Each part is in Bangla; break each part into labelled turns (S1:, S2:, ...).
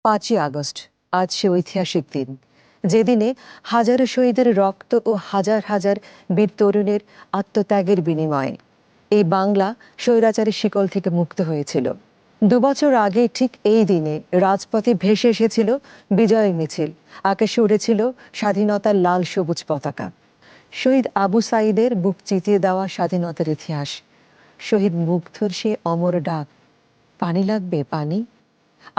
S1: 5ই আগস্ট আজ সে ঐতিহাসিক দিন, যেদিনে হাজারো শহীদের রক্ত ও হাজার হাজার বীর তরুণের আত্মত্যাগের বিনিময়ে এই বাংলা স্বৈরাচারের শিকল থেকে মুক্ত হয়েছিল। 2 বছর আগে ঠিক এই দিনে রাজপথে ভেসে এসেছিল বিজয় মিছিল, আকাশে উড়েছিল স্বাধীনতার লাল সবুজ পতাকা। শহীদ আবু সাঈদের বুক চিতিয়ে দেওয়া স্বাধীনতার ইতিহাস, শহীদ মুগ্ধর সে অমর ডাক, পানি লাগবে পানি,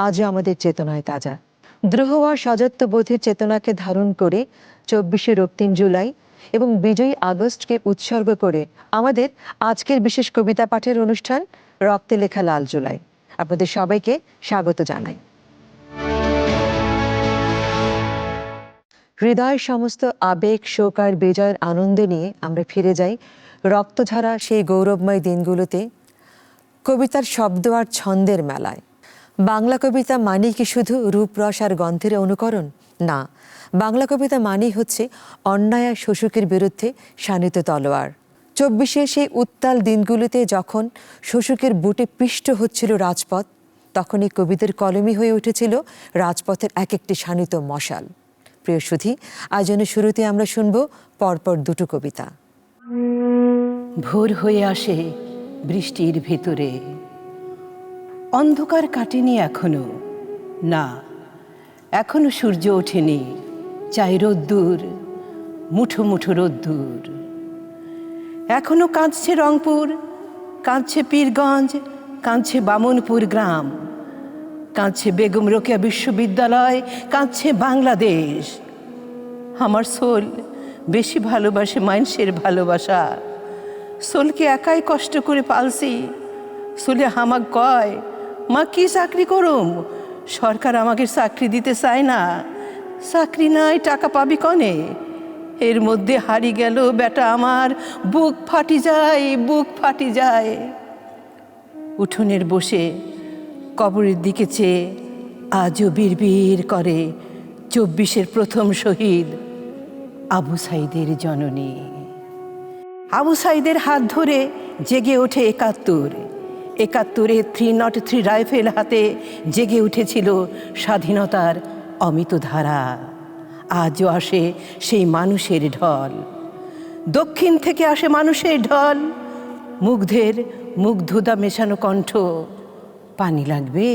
S1: আজও আমাদের চেতনায় তাজা। দ্রোহ আর স্বায়ত্তবোধের চেতনাকে ধারণ করে 24শে রক্তিম জুলাই এবং বিজয়ী আগস্টকে উৎসর্গ করে আমাদের আজকের বিশেষ কবিতা পাঠের অনুষ্ঠান রক্তে লেখা লাল জুলাই। আপনাদের সবাইকে স্বাগত জানাই। হৃদয়ের সমস্ত আবেগ, শোক আর বিজয়ের আনন্দ নিয়ে আমরা ফিরে যাই রক্তঝরা সেই গৌরবময় দিনগুলোতে, কবিতার শব্দ আর ছন্দের মেলায়। বাংলা কবিতা মানে কি শুধু রূপরস আর গন্ধের অনুকরণ? না, বাংলা কবিতা মানেই হচ্ছে অন্যায় আর শোষকের বিরুদ্ধে শানিত তলোয়ার। 24শে সেই উত্তাল দিনগুলোতে যখন শোষকের বুটে পিষ্ট হচ্ছিল রাজপথ, তখন এই কবিদের কলমই হয়ে উঠেছিল রাজপথের এক একটি শানিত মশাল। প্রিয় সুধী, আয়োজনের শুরুতে আমরা শুনব পরপর দুটো কবিতা।
S2: ভোর হয়ে আসে বৃষ্টির ভেতরে, অন্ধকার কাটেনি এখনো, না এখনো সূর্য ওঠেনি, চাই রোদ্দুর, মুঠো মুঠো রোদ্দুর। এখনো কাঁদছে রংপুর, কাঁদছে পীরগঞ্জ, কাঁদছে বামনপুর গ্রাম, কাঁদছে বেগম রোকেয়া বিশ্ববিদ্যালয়, কাঁদছে বাংলাদেশ। আমার সোল বেশি ভালোবাসে মানুষের ভালোবাসা, সোলকে একাই কষ্ট করে পালছি। সোলে হামাক কয়, মা কি চাকরি করুম, সরকার আমাকে চাকরি দিতে চায় না, চাকরি নাই টাকা পাবি কনে। এর মধ্যে হারিয়ে গেল বেটা আমার, বুক ফাটি যায়, বুক ফাটি যায়। উঠোনের বসে কবরের দিকে চেয়ে আজও বিড়বিড় করে 24শের প্রথম শহীদ আবু সাঈদের জননী। আবু সাঈদের হাত ধরে জেগে ওঠে 71-এ 303 রাইফেল হাতে জেগে উঠেছিল স্বাধীনতার অমিত ধারা। আজও আসে সেই মানুষের ঢল, দক্ষিণ থেকে আসে মানুষের ঢল, মুগ্ধের মুগ্ধতা মেশানো কণ্ঠ, পানি লাগবে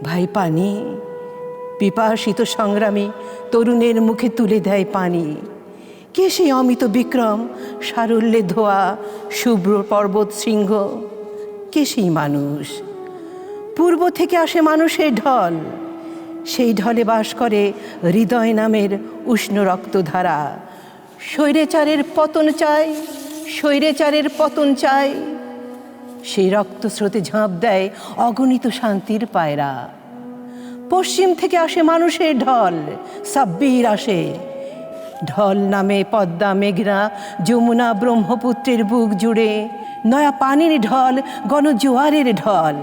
S2: ভাই পানি। পিপাসিত সংগ্রামী তরুণের মুখে তুলে দেয় পানি। কে সেই অমিত বিক্রম, সারল্যে ধোয়া শুভ্র পর্বত শৃঙ্গ? কে সেই মানুষ? পূর্ব থেকে আসে মানুষের ঢল, সেই ঢলে বাস করে হৃদয় নামের উষ্ণ রক্তধারা। স্বৈরাচারের পতন চাই, স্বৈরাচারের পতন চাই। সেই রক্তস্রোতে ঝাঁপ দেয় অগণিত শান্তির পায়রা। পশ্চিম থেকে আসে মানুষের ঢল, সাব্বির আসে। ঢল নামে পদ্মা, মেঘনা, যমুনা, ব্রহ্মপুত্রের বুক জুড়ে নয়া পানির ঢল, গণজোয়ারের ঢল।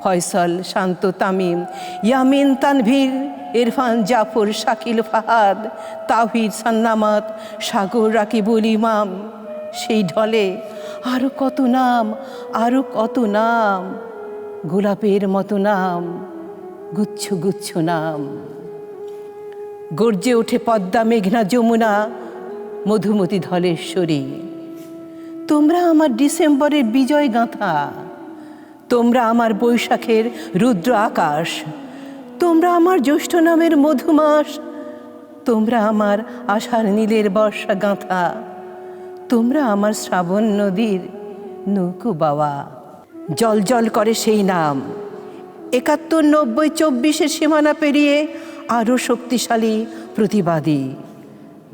S2: ফয়সল, শান্ত, তামিম, ইয়ামিন, তানভীর, ইরফান, জাফর, শাকিল, ফাহাদ, তাওহিদ, সান্নামাত, সাগর, রাকিবুল ইমাম। সেই ঢলে আরো কত নাম, আরো কত নাম, গোলাপের মতো নাম, গুচ্ছ গুচ্ছ নাম। গর্জে ওঠে পদ্মা, মেঘনা, যমুনা, মধুমতি, ধলেশ্বরী। তোমরা আমার ডিসেম্বরের বিজয় গাঁথা, তোমরা আমার বৈশাখের রুদ্র আকাশ, তোমরা আমার জ্যৈষ্ঠ নামের মধুমাস, তোমরা আমার আষাঢ় নীলের বর্ষা গাঁথা, তোমরা আমার শ্রাবণ নদীর নৌকো বাওয়া। জল জল করে সেই নাম, 71, 90, 24-এর সীমানা পেরিয়ে আরও শক্তিশালী প্রতিবাদী।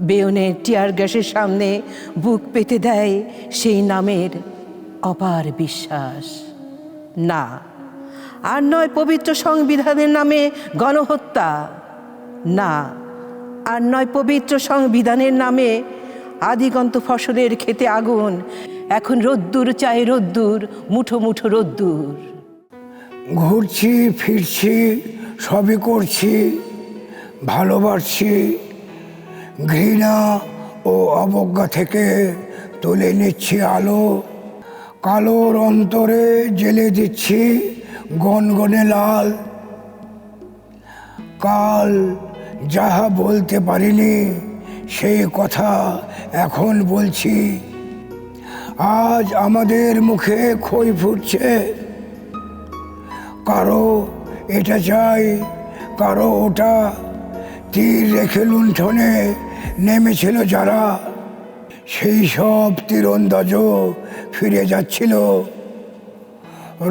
S2: বেয়নের টিয়ার গ্যাসের সামনে বুক পেতে দেয় সেই নামের অপার বিশ্বাস। না, আর নয় পবিত্র সংবিধানের নামে গণহত্যা, না, আর নয় পবিত্র সংবিধানের নামে আদিগন্ত ফসলের খেতে আগুন। এখন রোদ্দুর চাই রোদ্দুর, মুঠো মুঠো রোদ্দুর।
S3: ঘুরছি ফিরছি সবই করছি, ভালোবাসছি, ঘৃণা ও অবজ্ঞা থেকে তুলে নিচ্ছি আলো, কালোর অন্তরে জেলে দিচ্ছি গনগনে লাল। কাল যাহা বলতে পারিনি সেই কথা এখন বলছি। আজ আমাদের মুখে খই ফুটছে, কারো এটা চাই, কারো ওটা। তীর রেখে লুণ্ঠনে নেমেছিল যারা, সেই সব তীরন্দাজও ফিরে যাচ্ছিল।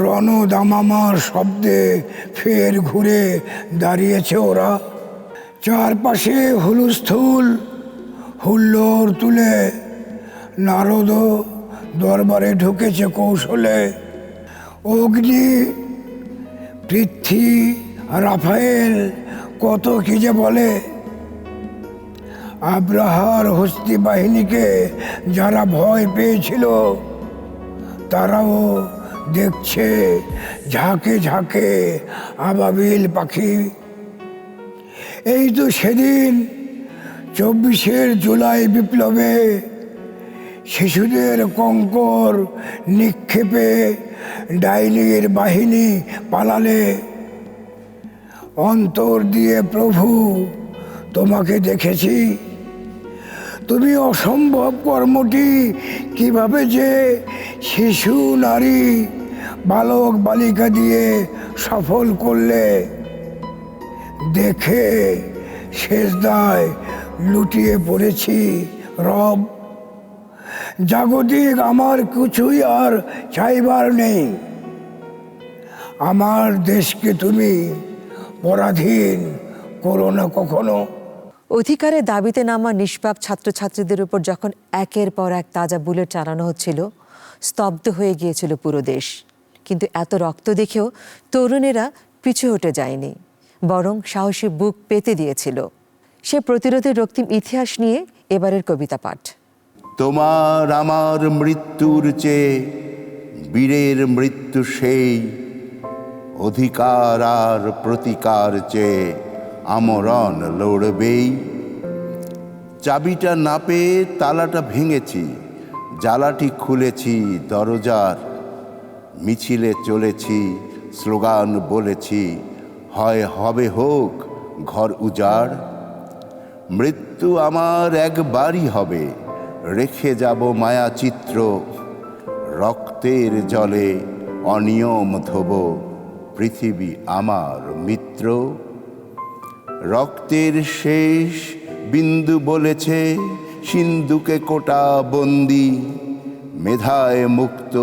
S3: রণদামামার শব্দে ফের ঘুরে দাঁড়িয়েছে ওরা। চারপাশে হুলস্থুল, হুল্লোড় তুলে নারদ দরবারে ঢুকেছে কৌশলে। অগ্নি, পৃথ্বী, রাফায়েল কত কি যে বলে। আব্রাহার হস্তি বাহিনীকে যারা ভয় পেয়েছিল, তারাও দেখছে ঝাঁকে ঝাঁকে আবাবিল পাখি। এই তো সেদিন 24শে জুলাই বিপ্লবে শিশুদের কঙ্কর নিক্ষেপে ডাইনির বাহিনী পালালে। অন্তর দিয়ে প্রভু তোমাকে দেখেছি, তুমি অসম্ভব কর্মটি কিভাবে যে শিশু, নারী, বালক বালিকা দিয়ে সফল করলে। দেখে সেজদায় লুটিয়ে পড়েছি রব। জাগতিক আমার কিছুই আর চাইবার নেই। আমার দেশকে তুমি পরাধীন করো না কখনো।
S1: অধিকারের দাবিতে নামা নিষ্পাপ ছাত্রছাত্রীদের উপর যখন একের পর এক তাজা বুলেট চালানো হচ্ছিল, স্তব্ধ হয়ে গিয়েছিল পুরো দেশ। কিন্তু এত রক্ত দেখেও তরুণেরা পিছু হটে যায়নি, বরং সাহসী বুক পেতে দিয়েছিল। সে প্রতিরোধের রক্তিম ইতিহাস নিয়ে এবারের কবিতা পাঠ।
S4: তোমার আমার মৃত্যুর চেয়ে বীরের মৃত্যু সেই, অধিকার আর প্রতিকার চেয়ে আমরণ লড়বেই। চাবিটা না পেয়ে তালাটা ভেঙেছি, জ্বালাটি খুলেছি দরজার। মিছিলে চলেছি, স্লোগান বলেছি, হয় হবে হোক ঘর উজাড়। মৃত্যু আমার একবারই হবে, রেখে যাব মায়াচিত্র। রক্তের জলে অনিয়ম ধোব, পৃথিবী আমার মিত্র। রক্তের শেষ বিন্দু বলেছে সিন্ধুকে কোটা বন্দি। মেধায় মুক্ত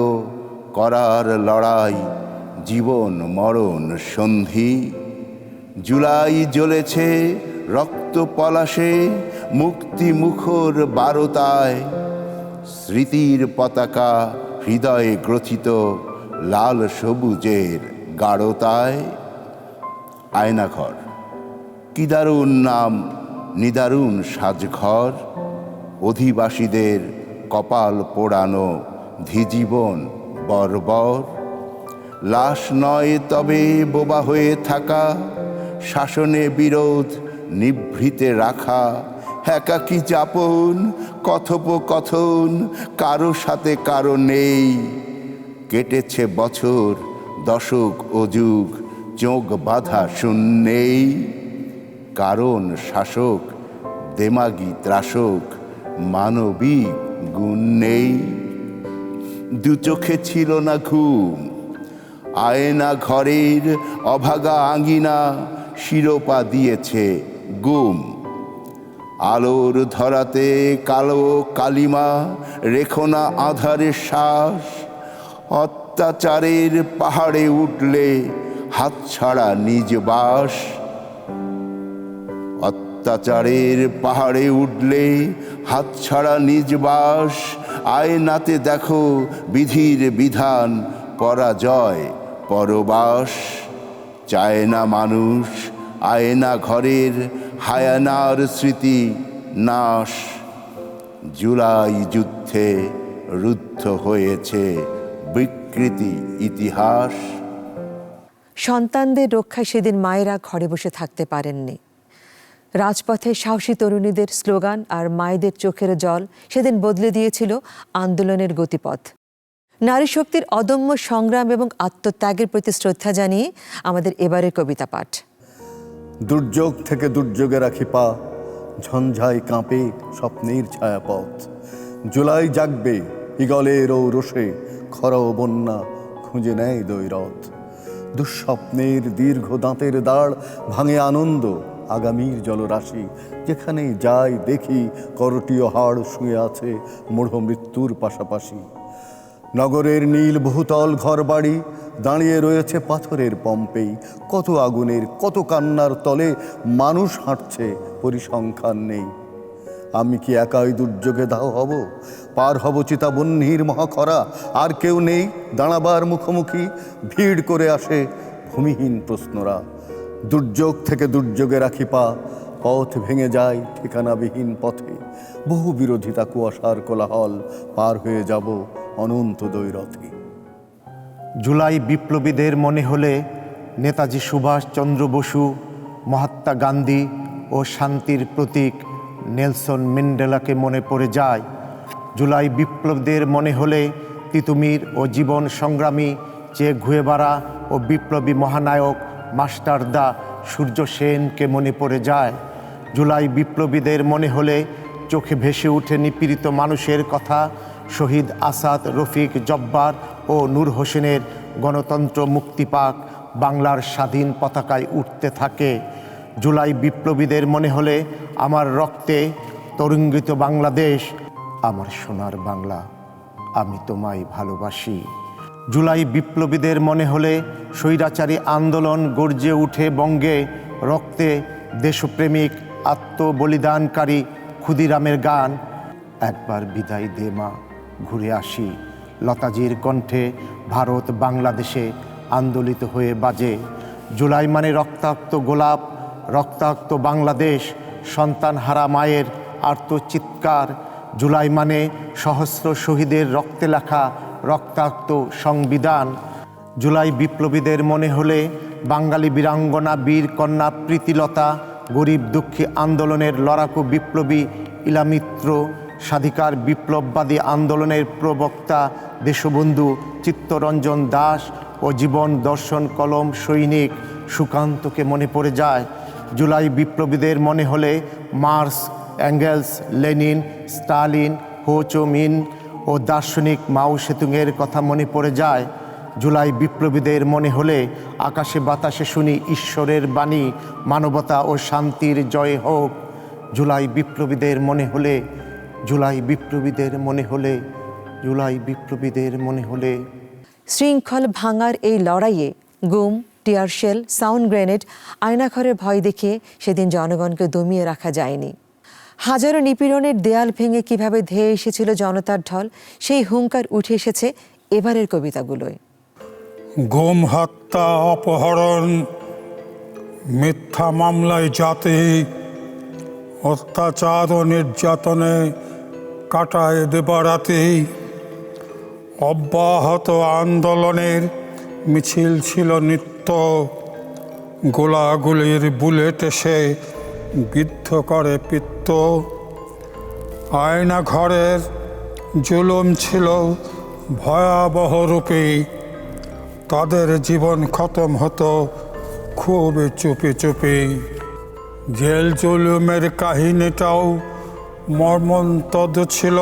S4: করার লড়াই, জীবন মরণ সন্ধি। জুলাই জ্বলেছে রক্ত পলাশে, মুক্তি মুখর বারতায়। স্মৃতির পতাকা হৃদয়ে গ্রথিত, লাল সবুজের গাঢ়তায়। আয়নাঘর, কি দারুণ নাম, নিদারুণ সাজঘর। অধিবাসীদের কপাল পোড়ানো, ধিজীবন বর্বর। লাশ নয় তবে বোবা হয়ে থাকা, শাসনে বিরোধ নিভৃতে রাখা। একাকী যাপন, কথোপকথন কারো সাথে কারো নেই। কেটেছে বছর, দশক ও যুগ, চোখ বাঁধা শূন্যেই। কারণ শাসক দেমাগী ত্রাসক, মানবিক গুণ নেই। দু চোখে ছিল না ঘুম, আয়না ঘরের অভাগা আঙিনা শিরোপা দিয়েছে গুম। আলোর ধরাতে কালো কালিমা, রেখো না আধারের শ্বাস। অত্যাচারের পাহাড়ে উঠলে হাতছাড়া নিজ বাস। অত্যাচারের পাহাড়ে উঠলে হাতছাড়া নিজ বাস। আয়নাতে দেখো বিধির বিধান, পরাজয় পরবাস। চায় না মানুষ আয়না ঘরের হায়ানার স্মৃতি নাশ। জুলাই যুদ্ধে রুদ্ধ হয়েছে বিকৃতি ইতিহাস।
S1: সন্তানদের রক্ষায় সেদিন মায়েরা ঘরে বসে থাকতে পারেননি। রাজপথে সাহসী তরুণীদের স্লোগান আর মায়েদের চোখের জল সেদিন বদলে দিয়েছিল আন্দোলনের গতিপথ। নারী শক্তির অদম্য সংগ্রাম এবং আত্মত্যাগের প্রতি শ্রদ্ধা জানিয়ে আমাদের এবারের কবিতা পাঠ।
S5: দুর্যোগ থেকে দুর্যোগে রাখি পা, ঝঞ্ঝায় কাঁপে স্বপ্নের ছায়াপথ। জুলাই জাগবে ইগলের ও রোষে, খরা ও বন্যা খুঁজে নেয় দৈরথ। দুঃস্বপ্নের দীর্ঘ দাঁতের দাঁড় ভাঙে আনন্দ আগামীর জলরাশি। যেখানেই যাই দেখি করটিয় হাড় শুয়ে আছে মূঢ় মৃত্যুর পাশাপাশি। নগরের নীল বহুতল ঘরবাড়ি দাঁড়িয়ে রয়েছে পাথরের পম্পেই। কত আগুনের কত কান্নার তলে মানুষ হাঁটছে, পরিসংখ্যান নেই। আমি কি একাই দুর্যোগে দাহ হব? পার হব চিতাবহ্নির মহাখরা? আর কেউ নেই দাঁড়াবার মুখোমুখি? ভিড় করে আসে ভূমিহীন প্রশ্নরা। দুর্যোগ থেকে দুর্যোগে রাখি পা, পথ ভেঙে যায় ঠিকানাবিহীন পথে। বহু বিরোধিতা কুয়াশার কোলাহল, পার হয়ে যাব অনন্ত দৈরথে।
S6: জুলাই বিপ্লবীদের মনে হলে নেতাজি সুভাষচন্দ্র বসু, মহাত্মা গান্ধী ও শান্তির প্রতীক নেলসন ম্যান্ডেলাকে মনে পড়ে যায়। জুলাই বিপ্লবীদের মনে হলে তিতুমির ও জীবন সংগ্রামী চে গুয়েভারা ও বিপ্লবী মহানায়ক মাস্টারদা সূর্য সেনকে মনে পড়ে যায়। জুলাই বিপ্লবীদের মনে হলে চোখে ভেসে ওঠে নিপীড়িত মানুষের কথা। শহীদ আসাদ, রফিক, জব্বার ও নূর হোসেনের গণতন্ত্র মুক্তি পাক, বাংলার স্বাধীন পতাকায় উঠতে থাকে। জুলাই বিপ্লবীদের মনে হলে আমার রক্তে তরঙ্গিত বাংলাদেশ, আমার সোনার বাংলা, আমি তোমায় ভালোবাসি। জুলাই বিপ্লবীদের মনে হলে স্বৈরাচারী আন্দোলন গর্জে উঠে বঙ্গে, রক্তে দেশপ্রেমিক আত্মবলিদানকারী ক্ষুদিরামের গান। একবার বিদায় দে মা, ঘুরে আসি, লতাজির কণ্ঠে ভারত বাংলাদেশে আন্দোলিত হয়ে বাজে। জুলাই মানে রক্তাক্ত গোলাপ, রক্তাক্ত বাংলাদেশ, সন্তানহারা মায়ের আর্তচিৎকার। জুলাই মানে সহস্র শহীদের রক্তে লেখা রক্তাক্ত সংবিধান। জুলাই বিপ্লবীদের মনে হলে বাঙালি বীরাঙ্গনা বীর কন্যা প্রীতিলতা, গরিব দুঃখী আন্দোলনের লড়াকু বিপ্লবী ইলামিত্র, স্বাধিকার বিপ্লববাদী আন্দোলনের প্রবক্তা দেশবন্ধু চিত্তরঞ্জন দাস ও জীবন দর্শন কলম সৈনিক সুকান্তকে মনে পড়ে যায়। জুলাই বিপ্লবীদের মনে হলে মার্কস, এঙ্গেলস, লেনিন, স্টালিন, হো চো মিন ও দার্শনিক মাও সেতুংয়ের কথা মনে পড়ে যায়। জুলাই বিপ্লবীদের মনে হলে আকাশে বাতাসে শুনি ঈশ্বরের বাণী, মানবতা ও শান্তির জয় হোক। জুলাই বিপ্লবীদের মনে হলে, জুলাই বিপ্লবীদের মনে হলে, জুলাই বিপ্লবীদের মনে হলে।
S1: শৃঙ্খল ভাঙার এই লড়াইয়ে গুম, টিয়ারশেল, সাউন্ড গ্রেনেড, আয়নাঘরের ভয় দেখিয়ে সেদিন জনগণকে দমিয়ে রাখা যায়নি। হাজারো নিপীড়নের দেয়াল ভেঙে কিভাবে ধেয়ে এসেছিল জনতার ঢল, সেই হুঙ্কার উঠে এসেছে এবারের কবিতাগুলোয়।
S3: গুম, হত্যা, অপহরণ, মিথ্যা মামলায় জাতি, অত্যাচার ও নির্যাতনে কাটায় দেবারাতি। অব্যাহত আন্দোলনের মিছিল ছিল নিত্য, গোলাগুলির বুলেট এসে বিদ্ধ করে পিত্ত। আয়না ঘরের জুলুম ছিল ভয়াবহ রূপে, তাদের জীবন খতম হতো খুব চুপি চুপি। জেল জুলুমের কাহিনীটাও মর্মন্তদ ছিল,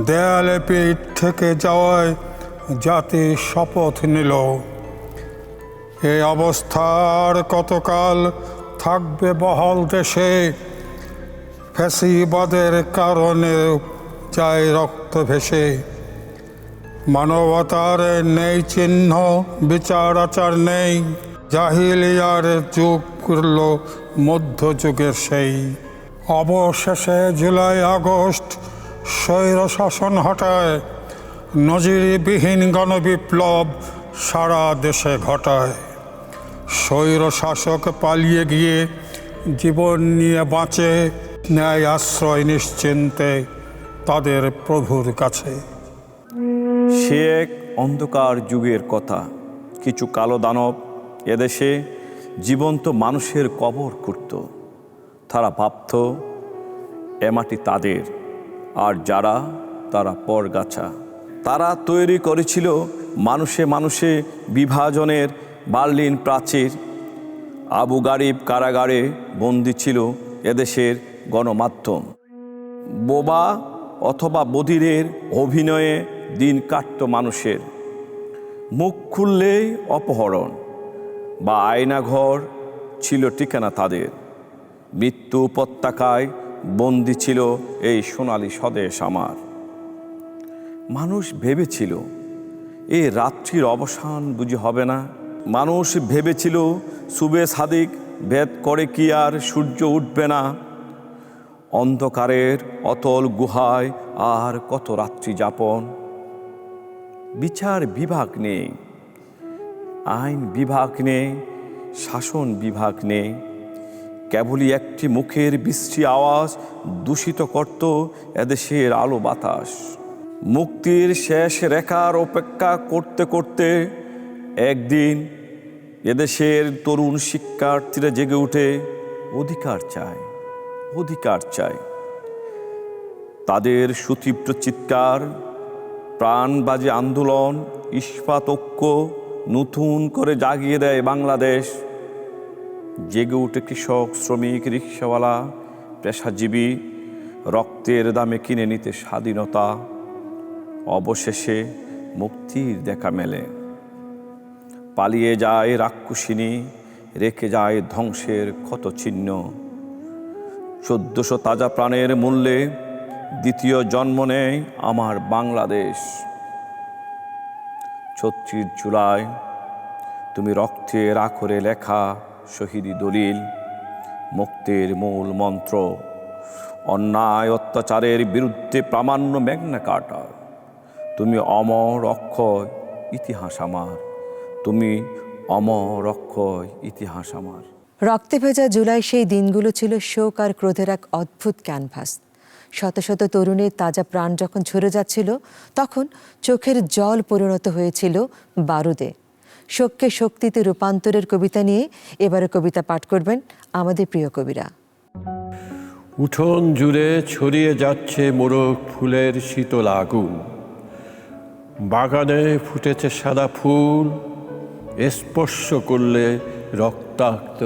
S3: দেয়ালে পিঠ থেকে যাওয়ায় জাতি শপথ নিল। এই অবস্থার কতকাল থাকবে বহাল দেশে, ফ্যাসিবাদের কারণে যায় রক্ত ভেসে। মানবতার নেই চিহ্ন, বিচার আচার নেই, জাহিলিয়ার যুগ করল মধ্যযুগের সেই। অবশেষে জুলাই আগস্ট স্বৈর শাসন হটায়, নজিরবিহীন গণবিপ্লব সারা দেশে ঘটায়। স্বৈর শাসক পালিয়ে গিয়ে জীবন নিয়ে বাঁচে, ন্যায় আশ্রয় নিশ্চিন্তে তাদের প্রভুর কাছে।
S7: সে এক অন্ধকার যুগের কথা, কিছু কালো দানব এদেশে জীবন্ত মানুষের কবর করত। তারা ভাবত এ মাটি তাদের, আর যারা তারা পরগাছা। তারা তৈরি করেছিল মানুষে মানুষে বিভাজনের বার্লিন প্রাচীর। আবু গারিব কারাগারে বন্দী ছিল এদেশের গণমাধ্যম। বোবা অথবা বধিরের অভিনয়ে দিন কাটত মানুষের। মুখ খুললেই অপহরণ বা আয়নাঘর ছিল ঠিকানা তাদের। মৃত্যু উপত্যকায় বন্দী ছিল এই সোনালী স্বদেশ আমার। মানুষ ভেবেছিল এই রাত্রির অবসান বুঝি হবে না। মানুষ ভেবেছিল সুবে সাদিক ভেদ করে কি আর সূর্য উঠবে না। অন্ধকারের অতল গুহায় আর কত রাত্রি যাপন। বিচার বিভাগ নেই, আইন বিভাগ নেই, শাসন বিভাগ নেই। কেবলই একটি মুখের বিশ্রী আওয়াজ দূষিত করত এদেশের আলো বাতাস। মুক্তির শেষ রেখার অপেক্ষা করতে করতে একদিন এদেশের তরুণ শিক্ষার্থীরা জেগে উঠে অধিকার চায়, অধিকার চায়। তাদের সুতীব্র চিৎকার, প্রাণবাজি আন্দোলন, ইস্পাত ঐক্য নতুন করে জাগিয়ে দেয় বাংলাদেশ। জেগে উঠে কৃষক, শ্রমিক, রিক্সাওয়ালা, পেশাজীবী, রক্তের দামে কিনে নিতে স্বাধীনতা। অবশেষে মুক্তির দেখা মেলে। পালিয়ে যায় রাক্ষসিনী, রেখে যায় ধ্বংসের ক্ষত চিহ্ন। 1400 তাজা প্রাণের মূল্যে দ্বিতীয় জন্ম নেয় আমার বাংলাদেশ। 36 জুলাই তুমি রক্তের আখরে লেখা শহীদি দলিল, মুক্তির মূল মন্ত্র, অন্যায় অত্যাচারের বিরুদ্ধে প্রামাণ্য ম্যাগনা কার্টা। তুমি অমর অক্ষয় ইতিহাস আমার, তুমি অমর অক্ষয় ইতিহাস আমার।
S1: রক্তে ভেজা জুলাই সেই দিনগুলো ছিল শোক আর ক্রোধের এক অদ্ভুত ক্যানভাস। শত শত তরুণের তাজা প্রাণ যখন ঝরে যাচ্ছিল, তখন চোখের জল পরিণত হয়েছিল বারুদে। শোককে শক্তিতে রূপান্তরের কবিতা নিয়ে এবারে কবিতা পাঠ করবেন আমাদের প্রিয় কবিরা।
S8: উঠোন জুড়ে ছড়িয়ে যাচ্ছে মোরগ ফুলের শীতল আগুন। বাগানে ফুটেছে সাদা ফুল, স্পর্শ করলে রক্তাক্ত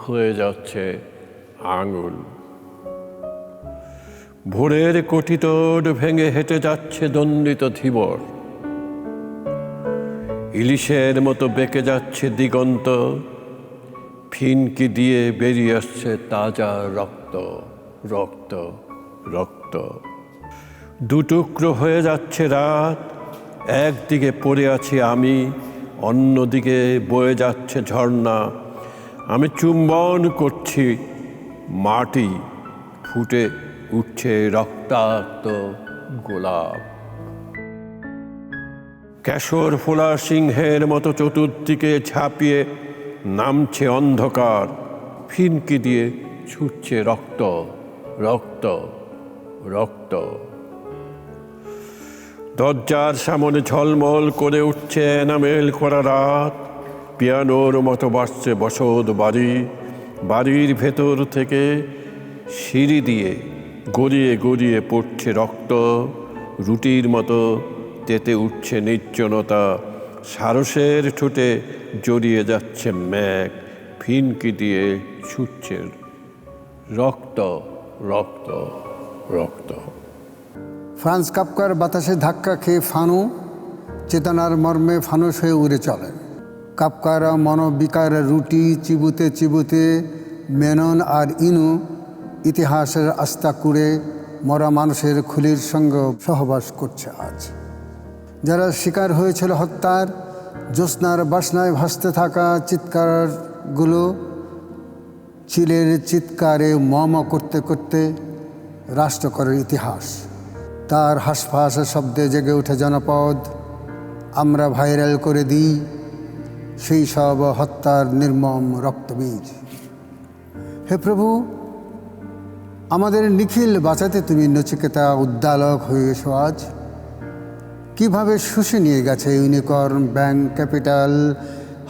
S8: হয়ে যাচ্ছে আঙুল। ভোরের কটিতট ভেঙে হেঁটে যাচ্ছে দণ্ডিত ধীবর। ইলিশের মতো বেঁকে যাচ্ছে দিগন্ত, ফিনকি দিয়ে বেরিয়ে আসছে তাজা রক্ত, রক্ত, রক্ত। দুটুকরো হয়ে যাচ্ছে রাত, একদিকে পড়ে আছি আমি, অন্যদিকে বয়ে যাচ্ছে ঝর্ণা। আমি চুম্বন করছি মাটি, ফুটে উঠছে রক্তাক্ত গোলাপ। কেশর ফোলা সিংহের মতো চতুর্দিকে ঝাঁপিয়ে নামছে অন্ধকার, ফিনকি দিয়ে ছুটছে রক্ত, রক্ত, রক্ত। দরজার সামনে ঝলমল করে উঠছে এনামেল করা রাত, পিয়ানোর মতো বাজছে বসত বাড়ি। বাড়ির ভেতর থেকে সিঁড়ি দিয়ে গড়িয়ে গড়িয়ে পড়ছে রক্ত, রুটির মতো তেতে উঠছে নির্জনতা। সারসের ঠোঁটে জড়িয়ে যাচ্ছে মেঘ, ফিনকি দিয়ে ছুটছে রক্ত, রক্ত, রক্ত।
S9: ফ্রান্স কাফকার বাতাসে ধাক্কা খেয়ে ফানু চেতনার মর্মে ফানুস হয়ে উড়ে চলেন। কাফকার মনোবিকার রুটি চিবুতে চিবুতে মেনন আর ইনু ইতিহাসের আস্থা কুড়ে মরা মানুষের খুলির সঙ্গে সহবাস করছে আজ। যারা শিকার হয়েছিল হত্যার, জ্যোৎস্নার বাসনায় ভাসতে থাকা চিৎকারগুলো চিলের চিৎকারে মম করতে করতে রাষ্ট্র করে ইতিহাস। তার হাঁসফাঁস শব্দে জেগে ওঠে জনপদ। আমরা ভাইরাল করে দিই সেই সব হত্যার নির্মম রক্তবীজ। হে প্রভু, আমাদের নিখিল বাঁচাতে তুমি নচিকেতা উদ্দালক হয়ে এসো আজ। কীভাবে শুষে নিয়ে গেছে ইউনিকর্ন, ব্যাংক, ক্যাপিটাল,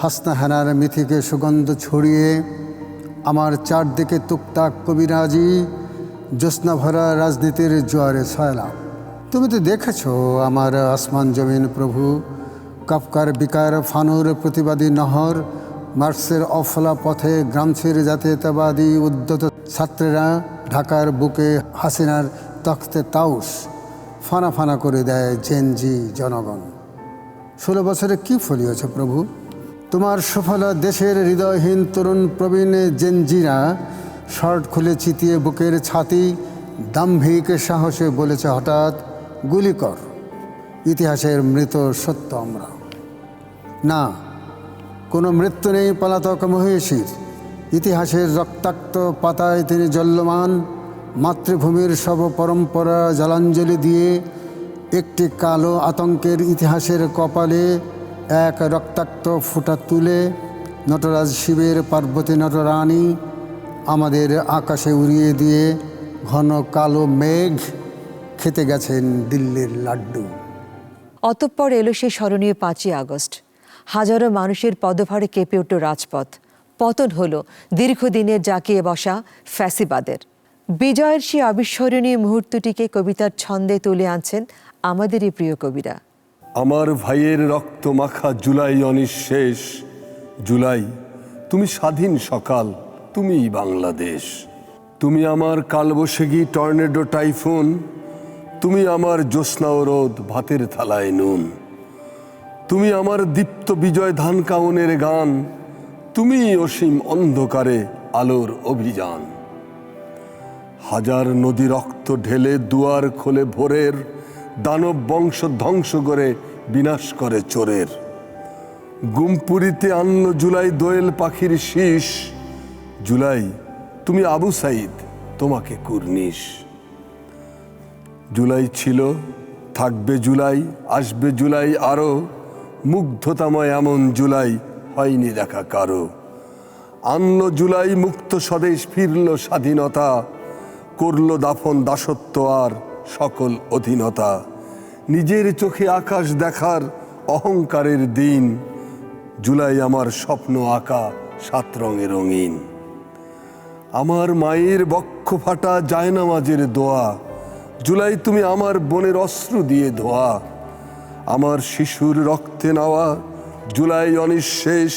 S9: হাসনাহানার মিথিকে সুগন্ধ ছড়িয়ে। আমার চারদিকে তুকতাক কবিরাজি, জ্যোৎস্না ভরা রাজনীতির জোয়ারে সয়লাব। তুমি তো দেখেছ আমার আসমান জমিন প্রভু। কাফকার বিকার, ফানুর প্রতিবাদী নহর, মার্ক্সের অফলা পথে গ্রামছের জাতীয়তাবাদী উদ্যত ছাত্রেরা ঢাকার বুকে হাসিনার তখতে তাউস ফানা ফানা করে দেয় জেনজি জনগণ। 16 বছরে কি ফলিয়েছে প্রভু? তোমার সফলা দেশের হৃদয়হীন তরুণ প্রবীণ জেনজিরা শর্ট খুলে চিতিয়ে বুকের ছাতি দাম্ভিক সাহসে বলেছে হঠাৎ, গুলি কর, ইতিহাসের মৃত সত্য আমরা। না, কোনো মৃত্যু নেই পলাতক মহিষীর। ইতিহাসের রক্তাক্ত পাতায় তিনি জ্বল্যমান, মাতৃভূমির সব পরম্পরা জলাঞ্জলি দিয়ে একটি কালো আতঙ্কের ইতিহাসের কপালে এক রক্তাক্ত ফুটা তুলে নটরাজ শিবের পার্বতী নটরানী আমাদের আকাশে উড়িয়ে দিয়ে ঘন কালো মেঘ খেতে গেছেন দিল্লির লাড্ডু।
S1: অতঃপর এলো সেই স্মরণীয় 5ই আগস্ট। হাজারো মানুষের পদভারে কেঁপে উঠল রাজপথ। পতন হলো দীর্ঘদিনের জাকিয়ে বসা ফ্যাসিবাদের। বিজয়ের সেই অবিস্মরণীয় মুহূর্তটিকে কবিতার ছন্দে তুলে আনছেন আমাদেরই প্রিয় কবিরা।
S10: আমার ভাইয়ের রক্ত মাখা জুলাই অনিঃশেষ, জুলাই তুমি স্বাধীন সকাল, তুমিই বাংলাদেশ। তুমি আমার কালবৈশাখী টর্নেডো টাইফুন, তুমি আমার জ্যোৎস্না ও রোদ ভাতের থালায় নুন। তুমি আমার দীপ্ত বিজয় ধান কাউনের গান, তুমি অসীম অন্ধকারে আলোর অভিযান। হাজার নদী রক্ত ঢেলে দুয়ার খোলে ভোরের, দানব বংশ ধ্বংস করে বিনাশ করে চোরের। গুমপুরিতে আনলো জুলাই দোয়েল পাখির শীষ, জুলাই তুমি আবু সাইদ, তোমাকে কুর্নিশ। জুলাই ছিল, থাকবে জুলাই, আসবে জুলাই আরো, মুগ্ধতাময় এমন জুলাই হয়নি দেখা কারো। আনলো জুলাই মুক্ত স্বদেশ, ফিরল স্বাধীনতা, করলো দাফন দাসত্ব আর সকল অধীনতা। নিজের চোখে আকাশ দেখার অহংকারের দিন, জুলাই আমার স্বপ্ন আঁকা 7 রঙে রঙিন। আমার মায়ের বক্ষ ফাটা জায়নামাজের দোয়া, জুলাই তুমি আমার বোনের অশ্রু দিয়ে ধোয়া। আমার শিশুর রক্তে নেওয়া জুলাই অনিঃশেষ,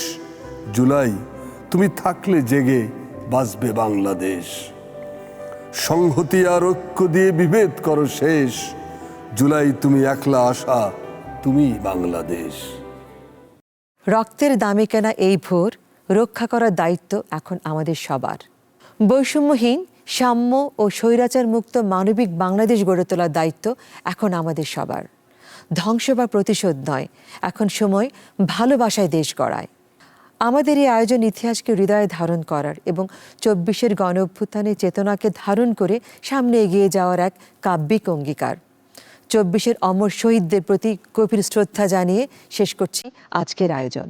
S10: জুলাই তুমি থাকলে জেগে বাঁচবে বাংলাদেশ। সংহতি আর ঐক্য দিয়ে বিভেদ করো শেষ, জুলাই তুমি একলা আশা, তুমি বাংলাদেশ।
S1: রক্তের দামে কেনা এই ভোর রক্ষা করার দায়িত্ব এখন আমাদের সবার। বৈষম্যহীন, সাম্য ও স্বৈরাচার মুক্ত মানবিক বাংলাদেশ গড়ে তোলার দায়িত্ব এখন আমাদের সবার। ধ্বংস বা প্রতিশোধ নয়, এখন সময় ভালোবাসায় দেশ গড়ায়। আমাদের এই আয়োজন ইতিহাসকে হৃদয়ে ধারণ করার এবং 24-এর গণ অভ্যুত্থানের চেতনাকে ধারণ করে সামনে এগিয়ে যাওয়ার এক কাব্যিক অঙ্গীকার। 24-এর অমর শহীদদের প্রতি গভীর শ্রদ্ধা জানিয়ে শেষ করছি আজকের আয়োজন।